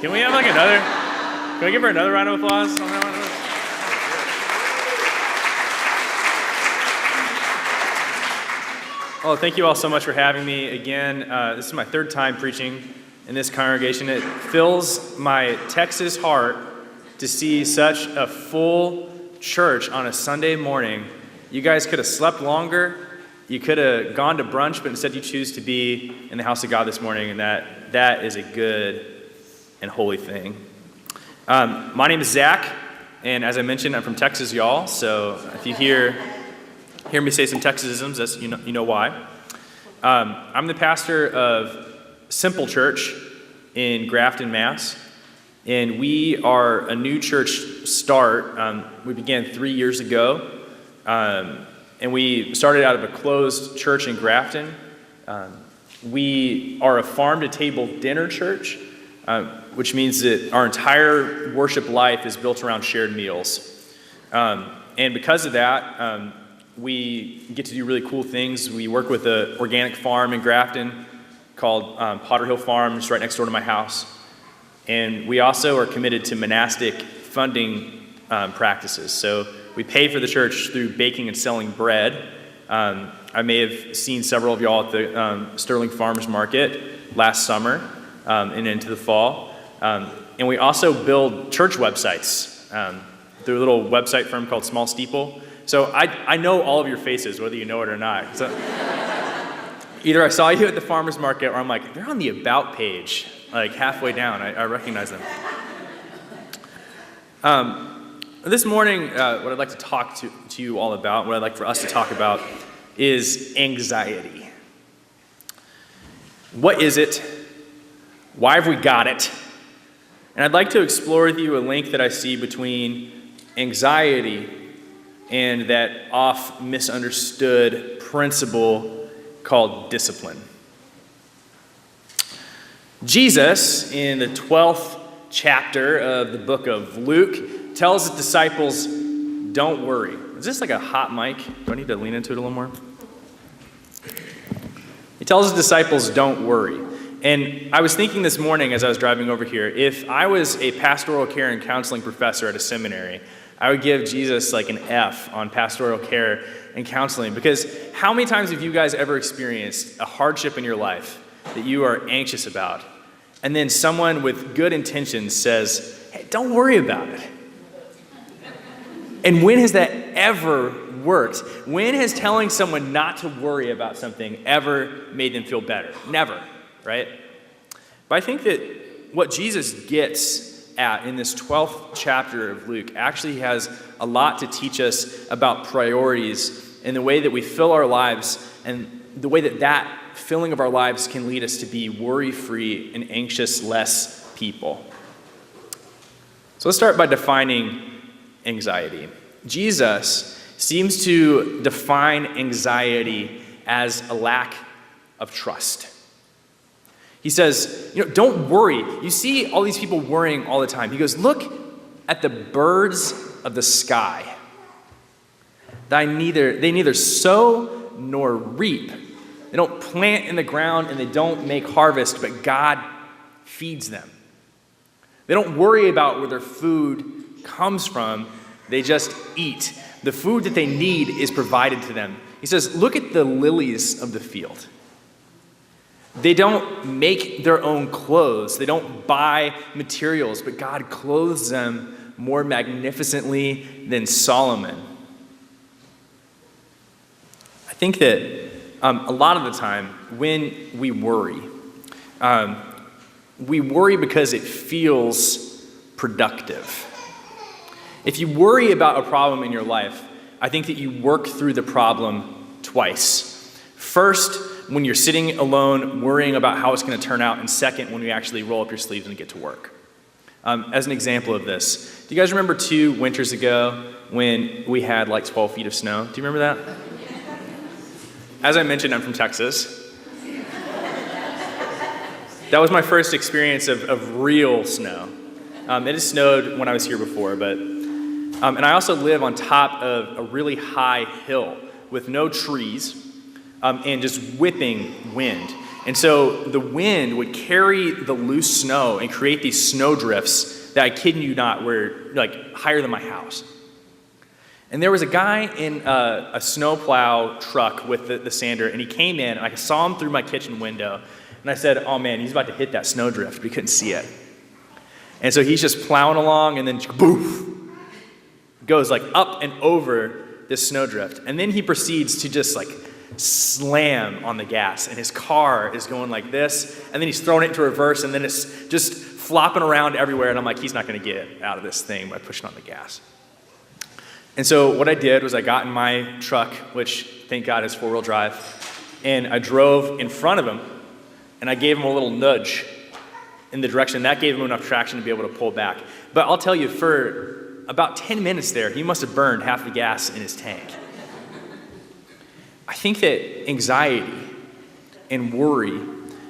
Can we have like another, can we give her another round of applause on that one? Oh, thank you all so much for having me again. This is my third time preaching in this congregation. It fills my Texas heart to see such a full church on a Sunday morning. You guys could have slept longer. You could have gone to brunch, but instead you choose to be in the house of God this morning, and that is a good and holy thing. My name is Zach, and as I mentioned, I'm from Texas, y'all. So if you hear me say some Texasisms, that's you know why. I'm the pastor of Simple Church in Grafton, Mass. And we are a new church start. We began 3 years ago. And we started out of a closed church in Grafton. We are a farm-to-table dinner church, which means that our entire worship life is built around shared meals. And because of that, we get to do really cool things. We work with an organic farm in Grafton called Potter Hill Farm, just right next door to my house. And we also are committed to monastic funding practices. So we pay for the church through baking and selling bread. I may have seen several of y'all at the Sterling Farmers Market last summer and into the fall. And we also build church websites through a little website firm called Small Steeple. So I know all of your faces, whether you know it or not. So either I saw you at the farmer's market, or I'm like, they're on the About page, like halfway down. I recognize them. This morning, what I'd like to talk to you all about, what I'd like for us to talk about, is anxiety. What is it? Why have we got it? And I'd like to explore with you a link that I see between anxiety and that oft misunderstood principle called discipline. Jesus, in the 12th chapter of the book of Luke, tells his disciples, don't worry. Is this like a hot mic? Do I need to lean into it a little more? He tells his disciples, don't worry. And I was thinking this morning as I was driving over here, if I was a pastoral care and counseling professor at a seminary, I would give Jesus like an F on pastoral care and counseling, because how many times have you guys ever experienced a hardship in your life that you are anxious about, and then someone with good intentions says, hey, don't worry about it? And when has that ever worked? When has telling someone not to worry about something ever made them feel better? Never, right? But I think that what Jesus gets at in this 12th chapter of Luke actually has a lot to teach us about priorities and the way that we fill our lives, and the way that filling of our lives can lead us to be worry-free and anxious-less people. So let's start by defining anxiety. Jesus seems to define anxiety as a lack of trust. He says, don't worry. You see all these people worrying all the time. He goes, look at the birds of the sky. They neither sow nor reap. They don't plant in the ground and they don't make harvest, but God feeds them. They don't worry about where their food comes from. They just eat. The food that they need is provided to them. He says, look at the lilies of the field. They don't make their own clothes. They don't buy materials, but God clothes them more magnificently than Solomon. I think that a lot of the time when we worry because it feels productive. If you worry about a problem in your life, I think that you work through the problem twice. First, when you're sitting alone worrying about how it's going to turn out, and second, when you actually roll up your sleeves and get to work. As an example of this, do you guys remember 2 winters ago when we had like 12 feet of snow? Do you remember that? As I mentioned, I'm from Texas. That was my first experience of real snow. It has snowed when I was here before, but and I also live on top of a really high hill with no trees and just whipping wind. And so the wind would carry the loose snow and create these snow drifts that, I kid you not, were like higher than my house. And there was a guy in a snowplow truck with the sander, and he came in, and I saw him through my kitchen window, and I said, oh man, he's about to hit that snowdrift, but he couldn't see it. And so he's just plowing along, and then boof, goes like up and over this snowdrift. And then he proceeds to just like slam on the gas, and his car is going like this, and then he's throwing it into reverse, and then it's just flopping around everywhere, and I'm like, he's not going to get out of this thing by pushing on the gas. And so what I did was I got in my truck, which thank God is four-wheel drive, and I drove in front of him, and I gave him a little nudge in the direction. That gave him enough traction to be able to pull back. But I'll tell you, for about 10 minutes there, he must have burned half the gas in his tank. I think that anxiety and worry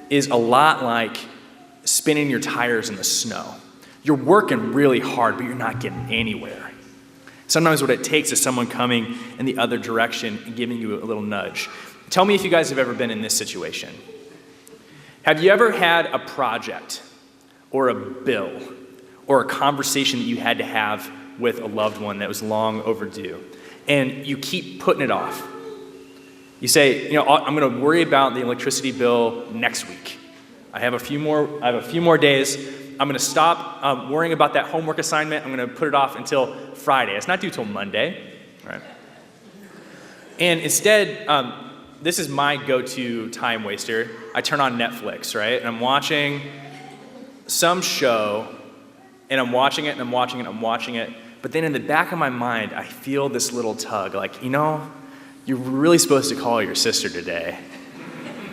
is a lot like spinning your tires in the snow. You're working really hard, but you're not getting anywhere. Sometimes what it takes is someone coming in the other direction and giving you a little nudge. Tell me if you guys have ever been in this situation. Have you ever had a project or a bill or a conversation that you had to have with a loved one that was long overdue, and you keep putting it off? You say, I'm going to worry about the electricity bill next week. I have a few more days. I'm going to stop worrying about that homework assignment. I'm going to put it off until Friday. It's not due till Monday, right? And instead, this is my go-to time waster. I turn on Netflix, right? And I'm watching some show, and I'm watching it, and I'm watching it, and I'm watching it. But then in the back of my mind, I feel this little tug, like, you're really supposed to call your sister today.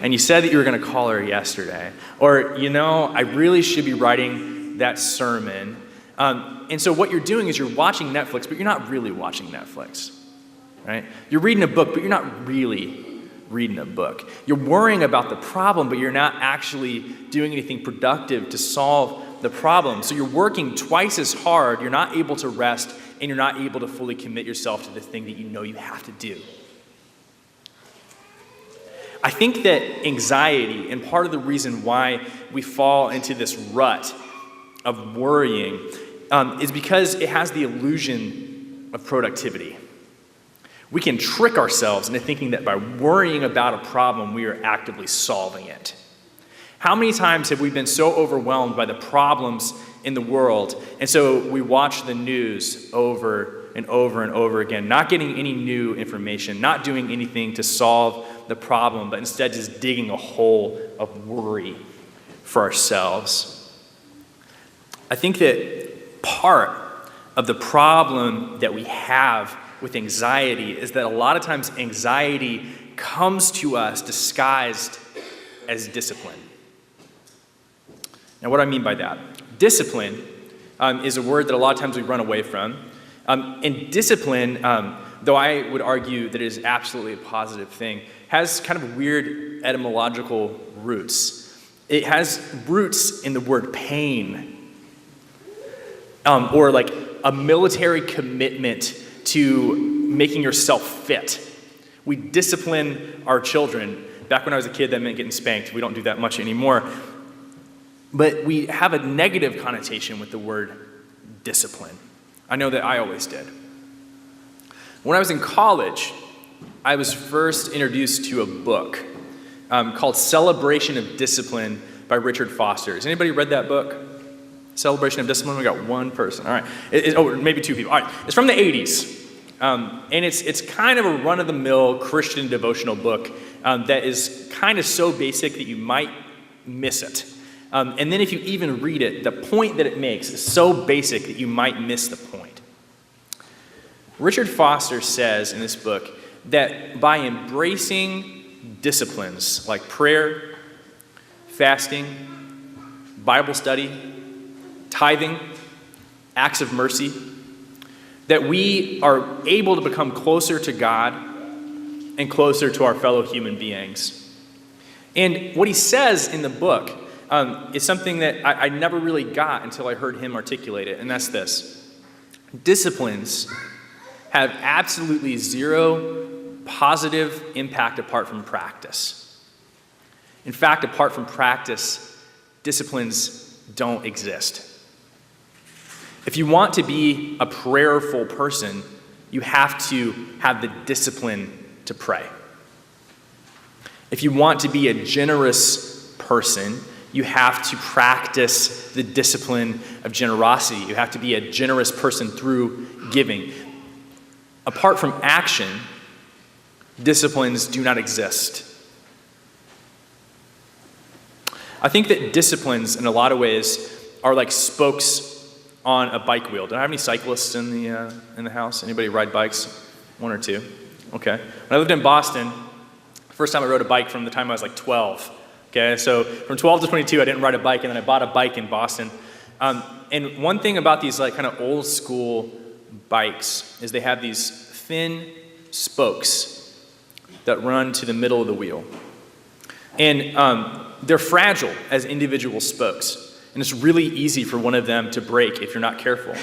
And you said that you were going to call her yesterday. Or, I really should be writing that sermon. And so what you're doing is you're watching Netflix, but you're not really watching Netflix, right? You're reading a book, but you're not really reading a book. You're worrying about the problem, but you're not actually doing anything productive to solve the problem. So you're working twice as hard, you're not able to rest, and you're not able to fully commit yourself to the thing that you know you have to do. I think that anxiety, and part of the reason why we fall into this rut of worrying, is because it has the illusion of productivity. We can trick ourselves into thinking that by worrying about a problem, we are actively solving it. How many times have we been so overwhelmed by the problems in the world, and so we watch the news over and over and over again, not getting any new information, not doing anything to solve the problem, but instead just digging a hole of worry for ourselves. I think that part of the problem that we have with anxiety is that a lot of times anxiety comes to us disguised as discipline. Now, what do I mean by that? Discipline is a word that a lot of times we run away from. And discipline, though I would argue that it is absolutely a positive thing, has kind of weird etymological roots. It has roots in the word pain, or like a military commitment to making yourself fit. We discipline our children. Back when I was a kid, that meant getting spanked. We don't do that much anymore. But we have a negative connotation with the word discipline. I know that I always did. When I was in college, I was first introduced to a book called Celebration of Discipline by Richard Foster. Has anybody read that book? Celebration of Discipline? We got one person. All right. Maybe two people. All right. It's from the 80s. And it's kind of a run-of-the-mill Christian devotional book that is kind of so basic that you might miss it. And then if you even read it, the point that it makes is so basic that you might miss the point. Richard Foster says in this book that by embracing disciplines like prayer, fasting, Bible study, tithing, acts of mercy, that we are able to become closer to God and closer to our fellow human beings. And what he says in the book is something that I never really got until I heard him articulate it, and that's this. Disciplines have absolutely zero positive impact apart from practice. In fact, apart from practice, disciplines don't exist. If you want to be a prayerful person, you have to have the discipline to pray. If you want to be a generous person, you have to practice the discipline of generosity. You have to be a generous person through giving. Apart from action, disciplines do not exist. I think that disciplines, in a lot of ways, are like spokes on a bike wheel. Do I have any cyclists in the house? Anybody ride bikes? One or two? Okay. When I lived in Boston, the first time I rode a bike from the time I was like 12. Okay, so from 12 to 22, I didn't ride a bike, and then I bought a bike in Boston. And one thing about these like kind of old school bikes is they have these thin spokes that run to the middle of the wheel. And they're fragile as individual spokes. And it's really easy for one of them to break if you're not careful.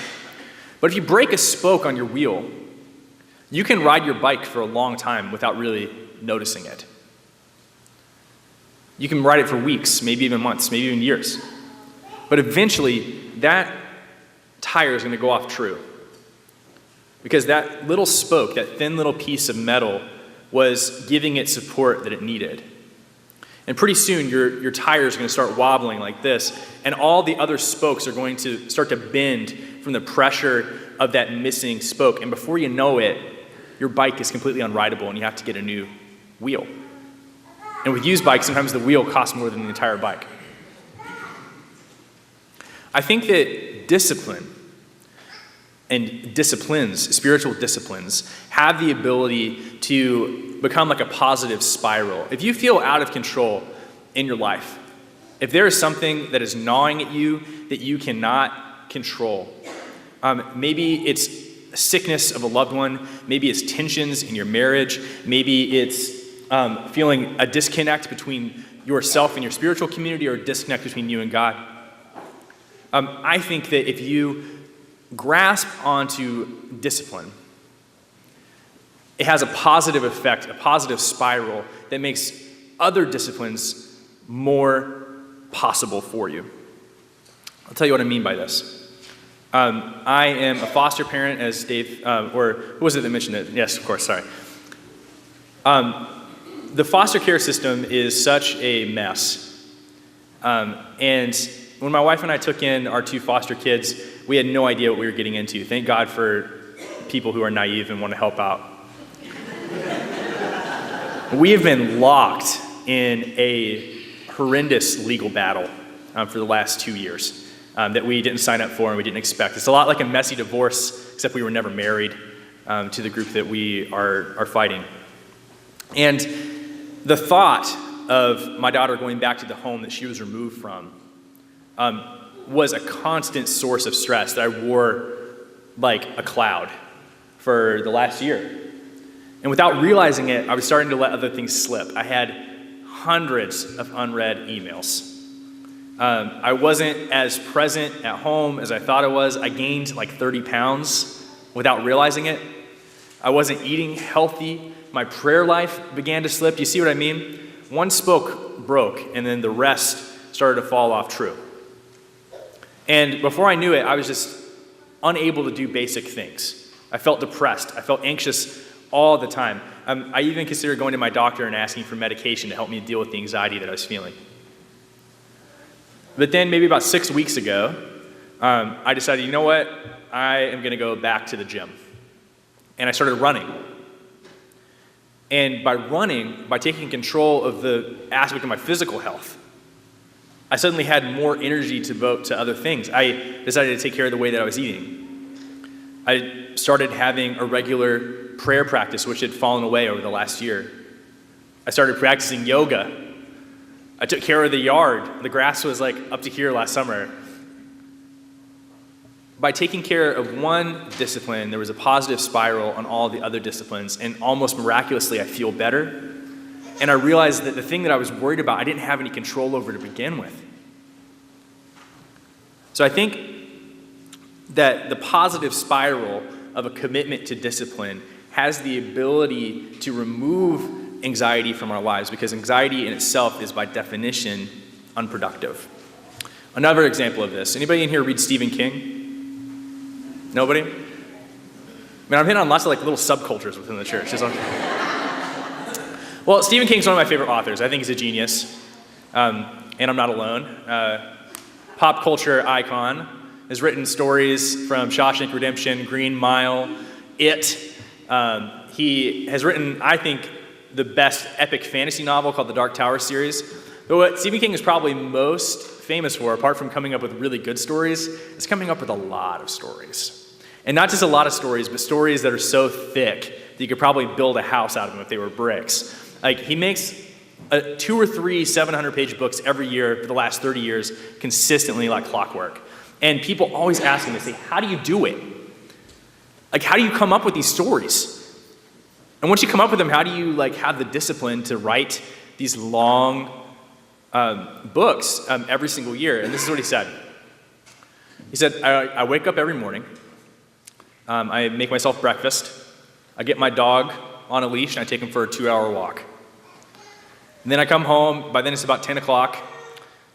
But if you break a spoke on your wheel, you can ride your bike for a long time without really noticing it. You can ride it for weeks, maybe even months, maybe even years. But eventually, that tire is going to go off true. Because that little spoke, that thin little piece of metal, was giving it support that it needed. And pretty soon, your tire is going to start wobbling like this, and all the other spokes are going to start to bend from the pressure of that missing spoke. And before you know it, your bike is completely unrideable, and you have to get a new wheel. And with used bikes, sometimes the wheel costs more than the entire bike. I think that discipline and disciplines, spiritual disciplines, have the ability to become like a positive spiral. If you feel out of control in your life, if there is something that is gnawing at you that you cannot control, maybe it's sickness of a loved one, maybe it's tensions in your marriage, maybe it's feeling a disconnect between yourself and your spiritual community, or a disconnect between you and God. I think that if you grasp onto discipline, it has a positive effect, a positive spiral that makes other disciplines more possible for you. I'll tell you what I mean by this. I am a foster parent, as Dave, or who was it that mentioned it? Yes, of course, sorry. The foster care system is such a mess. And when my wife and I took in our two foster kids, we had no idea what we were getting into. Thank God for people who are naive and want to help out. We have been locked in a horrendous legal battle for the last 2 years that we didn't sign up for and we didn't expect. It's a lot like a messy divorce, except we were never married to the group that we are fighting. And the thought of my daughter going back to the home that she was removed from was a constant source of stress that I wore like a cloud for the last year. And without realizing it, I was starting to let other things slip. I had hundreds of unread emails. I wasn't as present at home as I thought I was. I gained like 30 pounds without realizing it. I wasn't eating healthy. My prayer life began to slip. Do you see what I mean? One spoke broke, and then the rest started to fall off true. And before I knew it, I was just unable to do basic things. I felt depressed. I felt anxious all the time. I even considered going to my doctor and asking for medication to help me deal with the anxiety that I was feeling. But then maybe about 6 weeks ago, I decided, you know what? I am going to go back to the gym. And I started running. And by running, by taking control of the aspect of my physical health, I suddenly had more energy to devote to other things. I decided to take care of the way that I was eating. I started having a regular prayer practice, which had fallen away over the last year. I started practicing yoga. I took care of the yard. The grass was like up to here last summer. By taking care of one discipline, there was a positive spiral on all the other disciplines, and almost miraculously, I feel better. And I realized that the thing that I was worried about, I didn't have any control over to begin with. So I think that the positive spiral of a commitment to discipline has the ability to remove anxiety from our lives, because anxiety in itself is by definition unproductive. Another example of this. Anybody in here read Stephen King? Nobody? Man, I'm hitting on lots of little subcultures within the church. Well, Stephen King's one of my favorite authors. I think he's a genius, and I'm not alone. Pop culture icon, has written stories from Shawshank Redemption, Green Mile, It. He has written, I think, the best epic fantasy novel called the Dark Tower series. But what Stephen King is probably most famous for, apart from coming up with really good stories, is coming up with a lot of stories. And not just a lot of stories, but stories that are so thick that you could probably build a house out of them if they were bricks. He makes 2 or 3 700-page books every year for the last 30 years, consistently like clockwork. And people always ask him, they say, how do you do it? How do you come up with these stories? And once you come up with them, how do you have the discipline to write these long books every single year? And this is what he said. He said, I wake up every morning, I make myself breakfast, I get my dog on a leash, and I take him for a 2-hour walk. And then I come home, by then it's about 10 o'clock,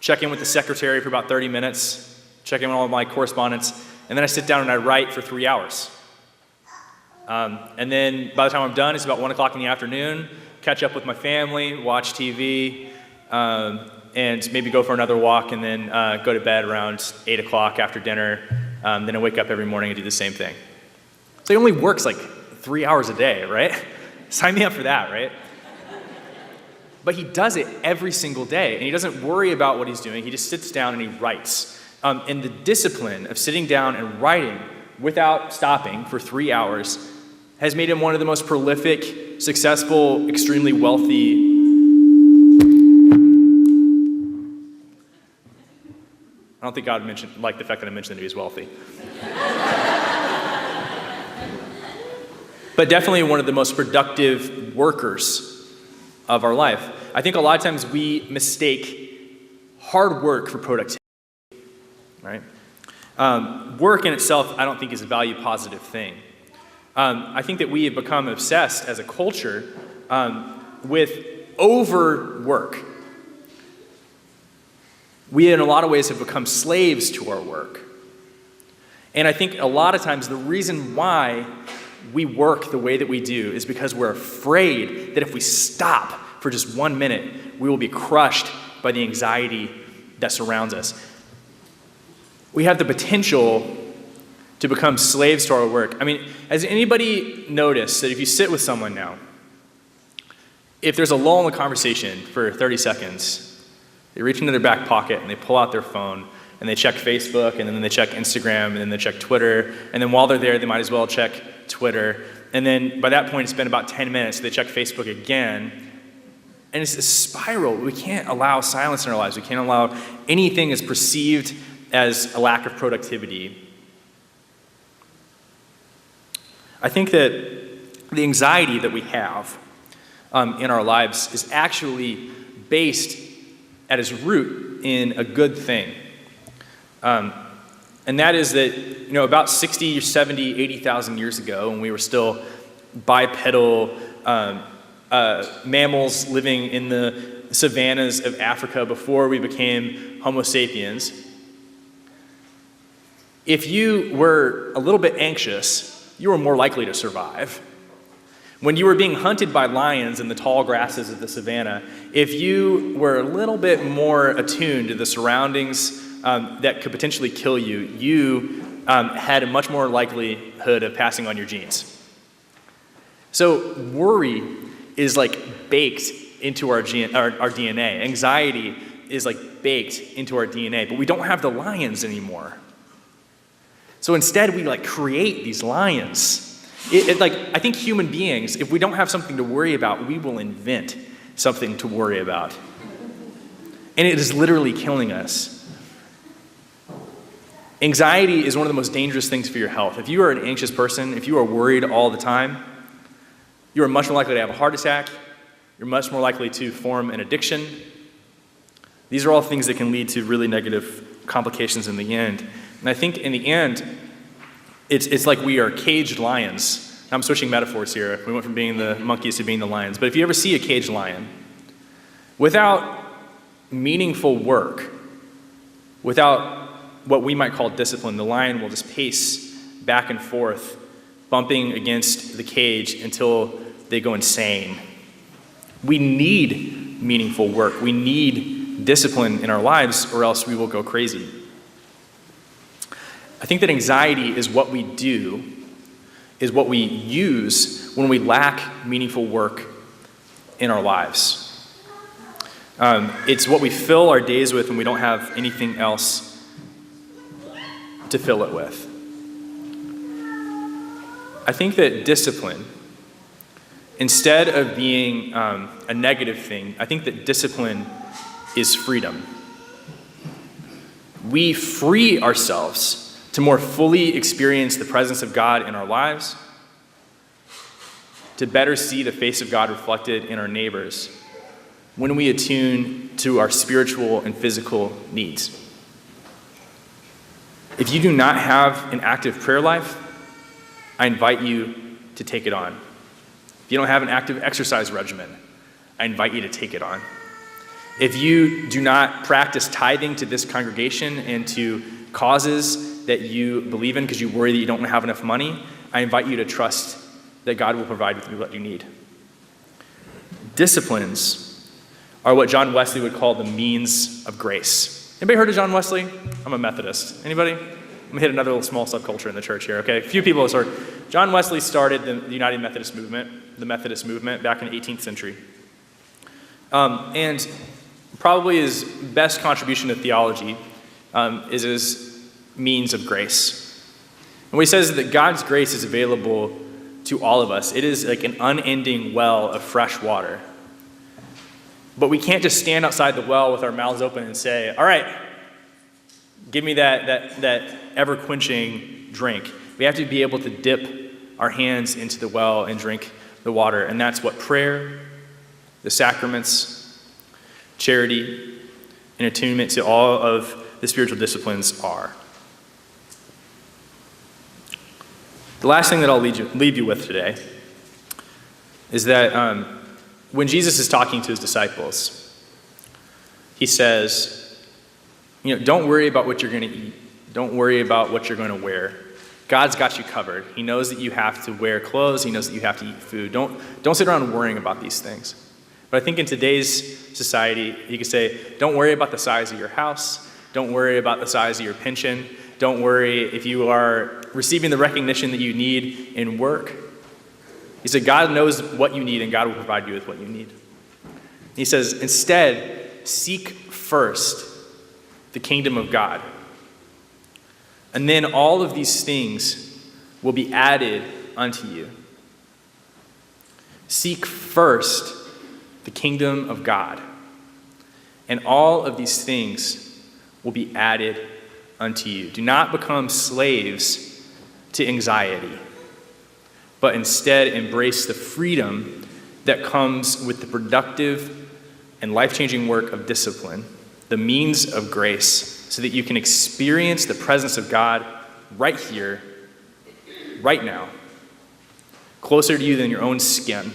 check in with the secretary for about 30 minutes, check in on all of my correspondence, and then I sit down and I write for 3 hours. And then by the time I'm done, it's about 1 o'clock in the afternoon, catch up with my family, watch TV, and maybe go for another walk, and then go to bed around 8 o'clock after dinner. Then I wake up every morning and do the same thing. So he only works 3 hours a day, right? Sign me up for that, right? But he does it every single day, and he doesn't worry about what he's doing. He just sits down and he writes. And the discipline of sitting down and writing without stopping for 3 hours has made him one of the most prolific, successful, extremely wealthy. I don't think God liked the fact that I mentioned that he was wealthy. But definitely one of the most productive workers of our life. I think a lot of times we mistake hard work for productivity, right? Work in itself, I don't think, is a value positive thing. I think that we have become obsessed as a culture with overwork. We, in a lot of ways, have become slaves to our work. And I think a lot of times the reason why we work the way that we do is because we're afraid that if we stop for just 1 minute, we will be crushed by the anxiety that surrounds us. We have the potential to become slaves to our work. I mean, has anybody noticed that if you sit with someone now, if there's a lull in the conversation for 30 seconds, they reach into their back pocket and they pull out their phone and they check Facebook, and then they check Instagram, and then they check Twitter, and then while they're there, they might as well check Twitter. And then by that point, it's been about 10 minutes, so they check Facebook again. And it's a spiral. We can't allow silence in our lives. We can't allow anything as perceived as a lack of productivity. I think that the anxiety that we have in our lives is actually based at its root in a good thing. And that is that, about 60 or 70, 80,000 years ago, when we were still bipedal mammals living in the savannas of Africa before we became Homo sapiens, if you were a little bit anxious, you were more likely to survive. When you were being hunted by lions in the tall grasses of the savannah, if you were a little bit more attuned to the surroundings that could potentially kill you, you had a much more likelihood of passing on your genes. So worry is baked into our DNA. Anxiety is baked into our DNA, but we don't have the lions anymore. So instead we create these lions. I think human beings, if we don't have something to worry about, we will invent something to worry about. And it is literally killing us. Anxiety is one of the most dangerous things for your health. If you are an anxious person, if you are worried all the time, you are much more likely to have a heart attack. You're much more likely to form an addiction. These are all things that can lead to really negative complications in the end. And I think in the end, it's like we are caged lions I'm switching metaphors here. We went from being the monkeys to being the lions. But if you ever see a caged lion, without meaningful work, without what we might call discipline, the lion will just pace back and forth, bumping against the cage until they go insane. We need meaningful work. We need discipline in our lives, or else we will go crazy. I think that anxiety is what we do, is what we use when we lack meaningful work in our lives. It's what we fill our days with when we don't have anything else to fill it with. I think that discipline, instead of being a negative thing, I think that discipline is freedom. We free ourselves to more fully experience the presence of God in our lives, to better see the face of God reflected in our neighbors when we attune to our spiritual and physical needs. If you do not have an active prayer life, I invite you to take it on. If you don't have an active exercise regimen, I invite you to take it on. If you do not practice tithing to this congregation and to causes that you believe in because you worry that you don't have enough money, I invite you to trust that God will provide with you what you need. Disciplines are what John Wesley would call the means of grace. Anybody heard of John Wesley? I'm a Methodist. Anybody? I'm gonna hit another little small subculture in the church here, okay? A few people have started. John Wesley started the United Methodist movement, the Methodist movement, back in the 18th century. And probably his best contribution to theology is his means of grace. And what he says is that God's grace is available to all of us. It is like an unending well of fresh water. But we can't just stand outside the well with our mouths open and say, all right, give me that ever-quenching drink. We have to be able to dip our hands into the well and drink the water. And that's what prayer, the sacraments, charity, and attunement to all of the spiritual disciplines are. The last thing that I'll leave you with today is that when Jesus is talking to his disciples, he says, don't worry about what you're going to eat. Don't worry about what you're going to wear. God's got you covered. He knows that you have to wear clothes. He knows that you have to eat food. Don't sit around worrying about these things. But I think in today's society, you could say, don't worry about the size of your house. Don't worry about the size of your pension. Don't worry if you are receiving the recognition that you need in work. He said, God knows what you need and God will provide you with what you need. He says, instead, seek first the kingdom of God. And then all of these things will be added unto you. Seek first the kingdom of God. And all of these things will be added unto you. Do not become slaves to anxiety, but instead embrace the freedom that comes with the productive and life-changing work of discipline, the means of grace, so that you can experience the presence of God right here, right now, closer to you than your own skin.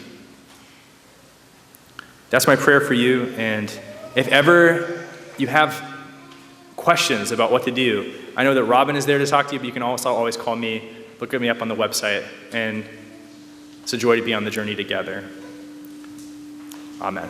That's my prayer for you, and if ever you have questions about what to do, I know that Robin is there to talk to you, but you can also always call me, look me up on the website, and it's a joy to be on the journey together. Amen.